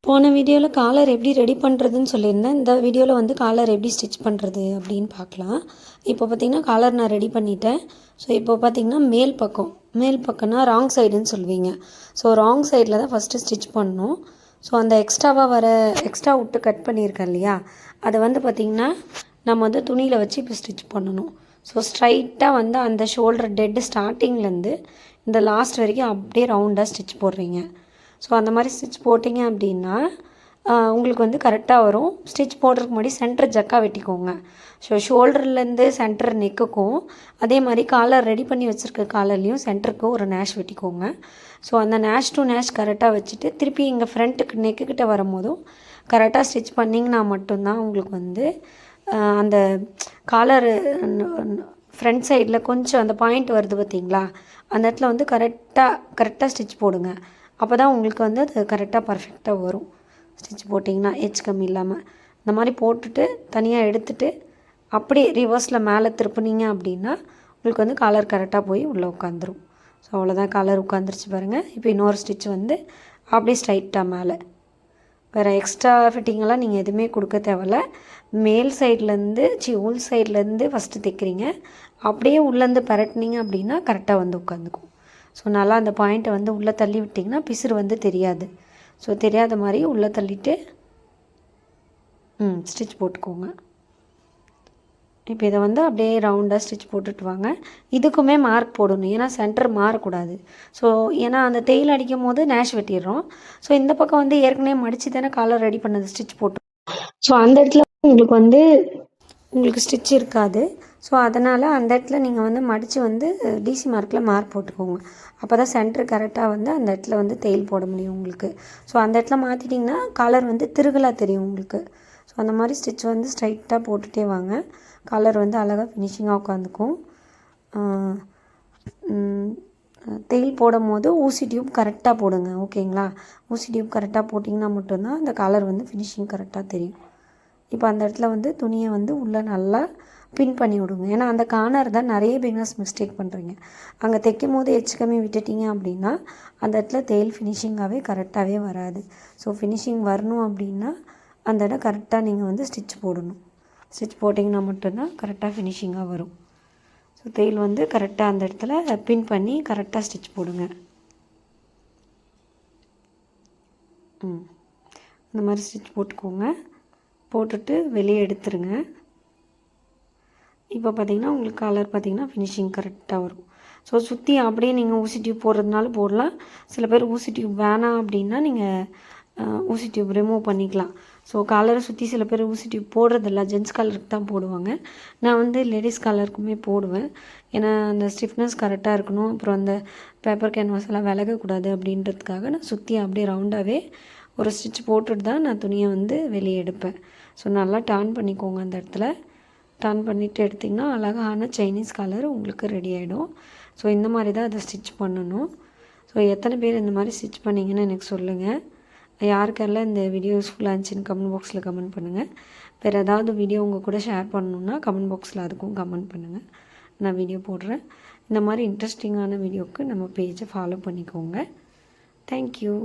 போன வீடியோவில் காலர் எப்படி ரெடி பண்ணுறதுன்னு சொல்லியிருந்தேன். இந்த வீடியோவில் வந்து காலர் எப்படி ஸ்டிச் பண்ணுறது அப்படின்னு பார்க்கலாம். இப்போ பார்த்திங்கன்னா காலர் நான் ரெடி பண்ணிட்டேன். ஸோ இப்போ பார்த்திங்கன்னா மேல் பக்கம்னா ராங் சைடுன்னு சொல்லுவீங்க. ஸோ ராங் சைடில் தான் ஃபஸ்ட்டு ஸ்டிச் பண்ணணும். ஸோ அந்த எக்ஸ்ட்ரா விட்டு கட் பண்ணியிருக்கேன் இல்லையா, அதை வந்து பார்த்திங்கன்னா நம்ம வந்து துணியில் வச்சு இப்போ ஸ்டிச் பண்ணணும். ஸோ ஸ்ட்ரைட்டாக வந்து அந்த ஷோல்டர் டெட்டு ஸ்டார்டிங்லேருந்து இந்த லாஸ்ட் வரைக்கும் அப்படியே ரவுண்டாக ஸ்டிச் போடுறீங்க. ஸோ அந்த மாதிரி ஸ்டிச் போட்டிங்க அப்படின்னா உங்களுக்கு வந்து கரெக்டாக வரும். ஸ்டிச் போடுறதுக்கு முன்னாடி சென்டர் ஜக்கா வெட்டிக்கோங்க. ஸோ ஷோல்டர்லேருந்து சென்டர் நெக்குக்கும், அதே மாதிரி காலர் ரெடி பண்ணி வச்சுருக்க காலர்லேயும் சென்டருக்கும் ஒரு நேஷ் வெட்டிக்கோங்க. ஸோ அந்த நேஷ் டு நேஷ் கரெக்டாக வச்சுட்டு திருப்பி இங்கே ஃப்ரண்ட்டுக்கு நெக்குக்கிட்ட வரும்போதும் கரெக்டாக ஸ்டிச் பண்ணிங்கன்னா மட்டும்தான் உங்களுக்கு வந்து அந்த காலர் ஃப்ரண்ட் சைடில் கொஞ்சம் அந்த பாயிண்ட் வருது பார்த்திங்களா, அந்த இடத்துல வந்து கரெக்டாக ஸ்டிச் போடுங்க. அப்போ தான் உங்களுக்கு வந்து அது கரெக்டாக பர்ஃபெக்டாக வரும். ஸ்டிச் போட்டிங்கன்னா எட்ஜ் கம்மி இல்லாமல் இந்த மாதிரி போட்டுட்டு தனியாக எடுத்துகிட்டு அப்படியே ரிவர்ஸில் மேலே திருப்புனீங்க அப்படின்னா உங்களுக்கு வந்து காலர் கரெக்டாக போய் உள்ளே உட்காந்துரும். ஸோ அவ்வளோதான், காலர் உட்காந்துருச்சு பாருங்கள். இப்போ இன்னொரு ஸ்டிச் வந்து அப்படியே ஸ்ட்ரைட்டாக மேலே, வேறு எக்ஸ்ட்ரா ஃபிட்டிங்கெல்லாம் நீங்கள் எதுவுமே கொடுக்க தேவையில்ல. மேல் சைட்லேருந்து உள் சைட்லேருந்து ஃபஸ்ட்டு தைக்கிறீங்க, அப்படியே உள்ளேருந்து பரட்டினீங்க அப்படின்னா கரெக்டாக வந்து உட்காந்துக்கும். ஸோ நல்லா அந்த பாயிண்ட்டை வந்து உள்ளே தள்ளி விட்டிங்கன்னா பிசுறு வந்து தெரியாது. ஸோ தெரியாத மாதிரி உள்ளே தள்ளிவிட்டு ஸ்டிச் போட்டுக்கோங்க. இப்போ இதை வந்து அப்படியே ரவுண்டாக ஸ்டிச் போட்டுட்டு வாங்க. இதுக்குமே மார்க் போடணும், ஏன்னா சென்டர் மாறக்கூடாது. ஸோ ஏன்னா அந்த தையல் அடிக்கும் போது நேஷ் வெட்டிடுறோம். ஸோ இந்த பக்கம் வந்து ஏற்கனவே மடித்து தானே காலர் ரெடி பண்ணது ஸ்டிச் போட்டு, ஸோ அந்த இடத்துல உங்களுக்கு ஸ்டிச் இருக்காது. ஸோ அதனால் அந்த இடத்துல நீங்கள் வந்து மடித்து வந்து டிசி மார்க்கில் மார்க் போட்டுக்கோங்க. அப்போ தான் சென்டர் கரெக்டாக வந்து அந்த இடத்துல வந்து தையல் போட முடியும் உங்களுக்கு. ஸோ அந்த இடத்துல மாற்றிட்டிங்கன்னா காலர் வந்து திருகலாக தெரியும் உங்களுக்கு. ஸோ அந்த மாதிரி ஸ்டிச் வந்து ஸ்ட்ரைட்டாக போட்டுகிட்டே வாங்க. காலர் வந்து அழகாக ஃபினிஷிங்காக உட்காந்துக்கும். தையல் போடும் போது ஊசி டியூப் கரெக்டாக போடுங்க, ஓகேங்களா? ஊசி டியூப் கரெக்டாக போட்டிங்கன்னா மட்டும்தான் அந்த காலர் வந்து ஃபினிஷிங் கரெக்டாக தெரியும். இப்போ அந்த இடத்துல வந்து துணியை வந்து உள்ளே நல்லா பின் பண்ணி விடுங்க. ஏன்னா அந்த கார்னர் தான் நிறைய பிகினர்ஸ் மிஸ்டேக் பண்ணுறீங்க. அங்கே தைக்கும் போது எட்ஜ் கம்மி விட்டுட்டிங்க அப்படின்னா அந்த இடத்துல தையல் ஃபினிஷிங்காகவே கரெக்டாகவே வராது. ஸோ ஃபினிஷிங் வரணும் அப்படின்னா அந்த இடம் கரெக்டாக நீங்கள் வந்து ஸ்டிச் போடணும். ஸ்டிச் போட்டிங்கன்னா மட்டும்தான் கரெக்டாக ஃபினிஷிங்காக வரும். ஸோ தையல் வந்து கரெக்டாக அந்த இடத்துல பின் பண்ணி கரெக்டாக ஸ்டிச் போடுங்க. இந்த மாதிரி ஸ்டிச் போட்டுக்கோங்க. போட்டுட்டு வெளியே எடுத்துருங்க. இப்போ பார்த்திங்கன்னா உங்களுக்கு காலர் பார்த்திங்கன்னா ஃபினிஷிங் கரெக்டாக வரும். ஸோ சுற்றி அப்படியே நீங்கள் ஊசி டியூப் போடுறதுனால போடலாம். சில பேர் ஊசி டியூப் வேணாம் அப்படின்னா நீங்கள் ஊசி டியூப் ரிமூவ் பண்ணிக்கலாம். ஸோ காலரை சுற்றி சில பேர் ஊசி டியூப் போடுறதில்ல, ஜென்ஸ் காலருக்கு தான் போடுவாங்க. நான் வந்து லேடிஸ் காலருக்குமே போடுவேன். ஏன்னா அந்த ஸ்டிஃப்னஸ் கரெக்டாக இருக்கணும், அப்புறம் அந்த பேப்பர் கேன்வாஸ் எல்லாம் விலகக்கூடாது அப்படின்றதுக்காக நான் சுற்றி அப்படியே ரவுண்டாகவே ஒரு ஸ்டிச் போட்டுட்டு தான் நான் துணியை வந்து வெளியே எடுப்பேன். ஸோ நல்லா டர்ன் பண்ணிக்கோங்க. அந்த இடத்துல டர்ன் பண்ணிவிட்டு எடுத்திங்கன்னா அழகான சைனீஸ் காலர் உங்களுக்கு ரெடி ஆகிடும். ஸோ இந்த மாதிரி தான் அதை ஸ்டிச் பண்ணணும். ஸோ எத்தனை பேர் இந்த மாதிரி ஸ்டிச் பண்ணிங்கன்னு எனக்கு சொல்லுங்கள். யாருக்கெல்லாம் இந்த வீடியோ யூஸ்ஃபுல்லாக இருந்துச்சுன்னு கமெண்ட் பாக்ஸில் கமெண்ட் பண்ணுங்கள். வேறு ஏதாவது வீடியோ உங்கள் கூட ஷேர் பண்ணணுன்னா கமெண்ட் பாக்ஸில் அதுக்கும் கமெண்ட் பண்ணுங்கள், நான் வீடியோ போடுறேன். இந்த மாதிரி இன்ட்ரெஸ்டிங்கான வீடியோவுக்கு நம்ம பேஜை ஃபாலோ பண்ணிக்கோங்க. தேங்க்யூ.